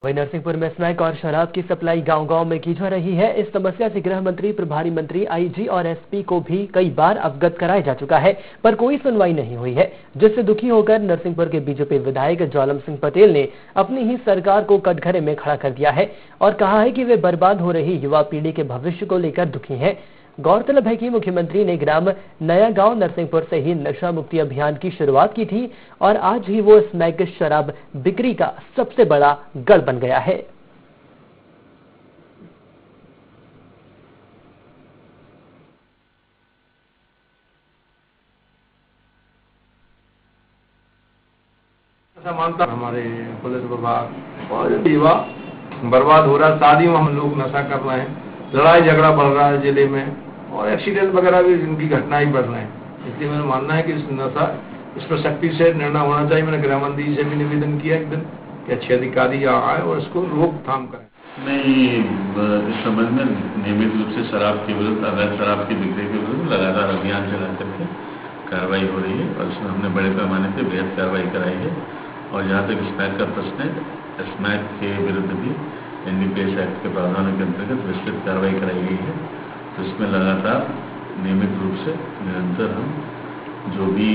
वहीं नरसिंहपुर में स्मैक और शराब की सप्लाई गांव-गांव में की जा रही है। इस समस्या से गृह मंत्री, प्रभारी मंत्री, आईजी और एसपी को भी कई बार अवगत कराया जा चुका है, पर कोई सुनवाई नहीं हुई है, जिससे दुखी होकर नरसिंहपुर के बीजेपी विधायक ज्वालम सिंह पटेल ने अपनी ही सरकार को कटघरे में खड़ा कर दिया है और कहा है कि वे बर्बाद हो रही युवा पीढ़ी के भविष्य को लेकर दुखी हैं। गौरतलब है कि मुख्यमंत्री ने ग्राम नया गांव नरसिंहपुर से ही नशा मुक्ति अभियान की शुरुआत की थी और आज ही वो स्मैक शराब बिक्री का सबसे बड़ा गढ़ बन गया है। ऐसा मानता हमारे पुलिस विभाग और युवा बर्बाद हो रहा, शादियों में हम लोग नशा कर रहे हैं, लड़ाई झगड़ा बढ़ रहा है जिले में और एक्सीडेंट वगैरह भी इनकी घटनाएं बढ़ रहे हैं। इसलिए मेरा मानना है कि इस नशा इस पर सख्ती से निर्णय होना चाहिए। मैंने गृह मंत्री से भी निवेदन किया एक दिन कि अच्छे अधिकारी आए और इसको रोकथाम करें। नहीं, इस संबंध में नियमित रूप से शराब के विरुद्ध, अवैध शराब की बिक्री के विरुद्ध लगातार अभियान चला करके कार्रवाई हो रही है और इसमें हमने बड़े पैमाने पर बेहद कार्रवाई कराई है। और जहाँ तक स्मैक का प्रश्न है, स्मैक के विरुद्ध भी NDPS एक्ट के प्रावधानों के अंतर्गत विस्तृत कार्रवाई कराई गई है। तो इसमें लगातार नियमित रूप से निरंतर हम जो भी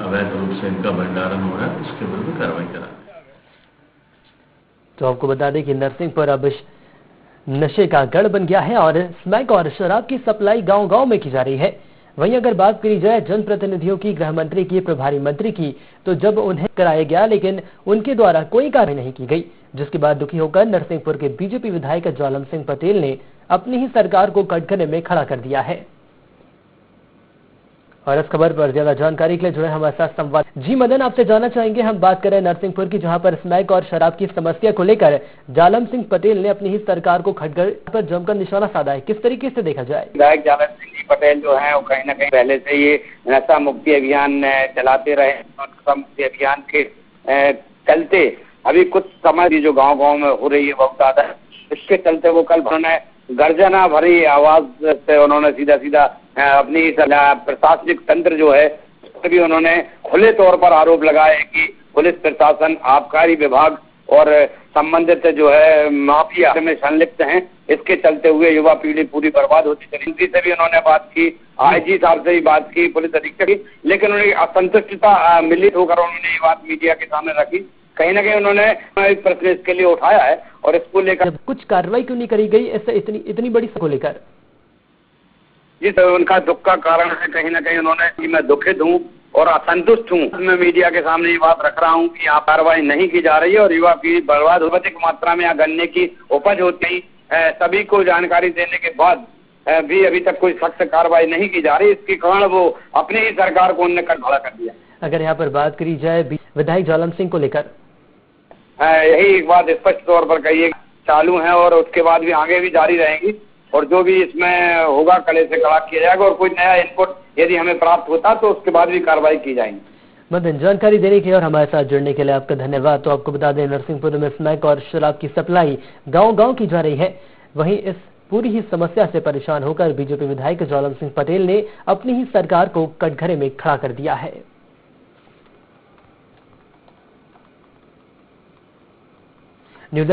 अवैध रूप से इनका भंडारण हो रहा है उसके विरुद्ध कार्रवाई करा रहे हैं। तो आपको बता दें कि नरसिंहपुर अब नशे का गढ़ बन गया है और स्मैक और शराब की सप्लाई गांव-गांव में की जा रही है। वहीं अगर बात करी जाए जनप्रतिनिधियों की, गृह मंत्री की, प्रभारी मंत्री की, तो जब उन्हें कराया गया लेकिन उनके द्वारा कोई कार्रवाई नहीं की गई, जिसके बाद दुखी होकर नरसिंहपुर के बीजेपी विधायक ज्वालम सिंह पटेल ने अपनी ही सरकार को कटघरे में खड़ा कर दिया है। और इस खबर पर ज्यादा जानकारी के लिए जुड़े हमारे साथ संवाददाता जी मदन, आपसे जानना चाहेंगे। हम बात करें नरसिंहपुर की, जहां पर स्मैक और शराब की समस्या को लेकर ज्वालम सिंह पटेल ने अपनी ही सरकार को कटघरे पर जमकर निशाना साधा है, किस तरीके से देखा जाए? विधायक ज्वालम सिंह पटेल जो है वो कहीं न कहीं पहले से ये नशा मुक्ति अभियान चलाते रहे। नशा मुक्ति अभियान के चलते अभी कुछ समय जो गांव-गांव में हो रही है बहुत ज्यादा, इसके चलते वो कल उन्होंने गर्जना भरी आवाज से उन्होंने सीधा अपनी प्रशासनिक तंत्र जो है भी उन्होंने खुले तौर पर आरोप लगाए कि पुलिस प्रशासन, आबकारी विभाग और संबंधित जो है माफिया में संलिप्त हैं। इसके चलते हुए युवा पीढ़ी पूरी बर्बाद होती चली। उनकी से भी उन्होंने बात की, आईजी साहब से भी बात की, पुलिस अधीक्षक की, लेकिन उन्हें असंतुष्टता मिलित होकर उन्होंने ये बात मीडिया के सामने रखी। कहीं न कहीं उन्होंने एक प्रश्न इसके लिए उठाया है और इसको लेकर कुछ कार्रवाई क्यों नहीं करी गई ऐसे इतनी बड़ी को लेकर? जिस उनका दुख का कारण है, कहीं न कहीं उन्होंने कि मैं दुखित हूँ और असंतुष्ट हूँ। मैं मीडिया के सामने ये बात रख रहा हूँ कि यहाँ कार्रवाई नहीं की जा रही है और युवा पीढ़ी बर्बाद हो। अधिक मात्रा में यहाँ गन्ने की उपज होती है, सभी को जानकारी देने के बाद भी अभी तक कोई सख्त कार्रवाई नहीं की जा रही। इसके कारण वो अपनी ही सरकार को उन्होंने कटघरा कर दिया। अगर यहाँ पर बात करी जाए विधायक ज्वालम सिंह को लेकर, यही एक बात स्पष्ट तौर पर कही चालू है और उसके बाद भी आगे भी जारी रहेंगी और जो भी इसमें होगा कड़े से कड़ा किया जाएगा और कोई नया इनपुट यदि हमें प्राप्त होता तो उसके बाद भी कार्रवाई की जाएगी। मदन, जानकारी देने के और हमारे साथ जुड़ने के लिए आपका धन्यवाद। तो आपको बता दें, नरसिंहपुर में स्मैक और शराब की सप्लाई गांव-गांव की जा रही है। वहीं इस पूरी ही समस्या से परेशान होकर बीजेपी विधायक ज्वालम सिंह पटेल ने अपनी ही सरकार को कटघरे में खड़ा कर दिया है। न्यूज़